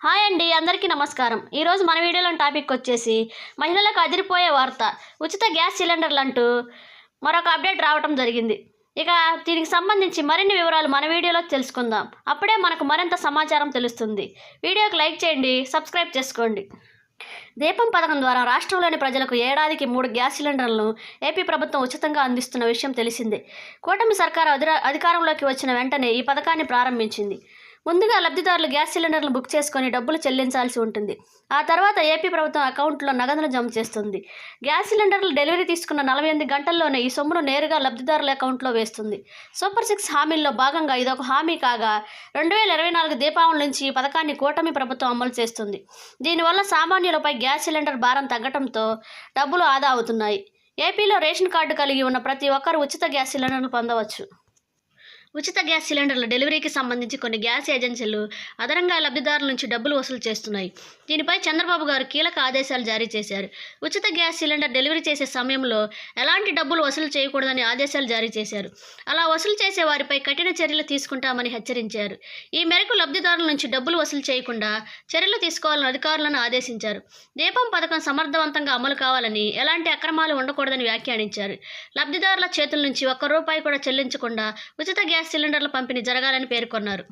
Hi అండి, అందరికీ నమస్కారం. ఈరోజు మన వీడియోలోని టాపిక్ వచ్చేసి మహిళలకు అదిరిపోయే వార్త, ఉచిత గ్యాస్ సిలిండర్లు అంటూ మరొక అప్డేట్ రావడం జరిగింది. ఇక దీనికి సంబంధించి మరిన్ని వివరాలు మన వీడియోలో తెలుసుకుందాం. అప్పుడే మనకు మరింత సమాచారం తెలుస్తుంది. వీడియోకి లైక్ చేయండి, సబ్స్క్రైబ్ చేసుకోండి. దీపం పథకం ద్వారా రాష్ట్రంలోని ప్రజలకు ఏడాదికి 3 గ్యాస్ సిలిండర్లను ఏపీ ప్రభుత్వం ఉచితంగా అందిస్తున్న విషయం తెలిసిందే. కూటమి సర్కారు అధికారంలోకి వచ్చిన వెంటనే ఈ పథకాన్ని ప్రారంభించింది. ముందుగా లబ్ధిదారులు గ్యాస్ సిలిండర్లు బుక్ చేసుకొని డబ్బులు చెల్లించాల్సి ఉంటుంది. ఆ తర్వాత ఏపీ ప్రభుత్వం అకౌంట్లో నగదును జమ చేస్తుంది. గ్యాస్ సిలిండర్లు డెలివరీ తీసుకున్న 48 గంటల్లోనే ఈ సొమ్మును నేరుగా లబ్ధిదారుల అకౌంట్లో వేస్తుంది. సూపర్ 6 హామీల్లో భాగంగా ఇదొక హామీ కాగా 2024 దీపావళి నుంచి ఈ పథకాన్ని కూటమి ప్రభుత్వం అమలు చేస్తుంది. దీనివల్ల సామాన్యులపై గ్యాస్ సిలిండర్ భారం తగ్గడంతో డబ్బులు ఆదా అవుతున్నాయి. ఏపీలో రేషన్ కార్డు కలిగి ఉన్న ప్రతి ఒక్కరూ ఉచిత గ్యాస్ సిలిండర్లు పొందవచ్చు. ఉచిత గ్యాస్ సిలిండర్ల డెలివరీకి సంబంధించి కొన్ని గ్యాస్ ఏజెన్సీలు అదనంగా లబ్ధిదారుల నుంచి డబ్బులు వసూలు చేస్తున్నాయి. దీనిపై చంద్రబాబు గారు కీలక ఆదేశాలు జారీ చేశారు. ఉచిత గ్యాస్ సిలిండర్ డెలివరీ చేసే సమయంలో ఎలాంటి డబ్బులు వసూలు చేయకూడదని ఆదేశాలు జారీ చేశారు. అలా వసూలు చేసే వారిపై కఠిన చర్యలు తీసుకుంటామని హెచ్చరించారు. ఈ మేరకు లబ్ధిదారుల నుంచి డబ్బులు వసూలు చేయకుండా చర్యలు తీసుకోవాలని అధికారులను ఆదేశించారు. దీపం పథకం సమర్థవంతంగా అమలు కావాలని, ఎలాంటి అక్రమాలు ఉండకూడదని వ్యాఖ్యానించారు. లబ్ధిదారుల చేతుల నుంచి ఒక్క రూపాయి కూడా చెల్లించకుండా ఉచిత గ్యాస్ సిలిండర్ల పంపిణీ జరగాలని పేర్కొన్నారు.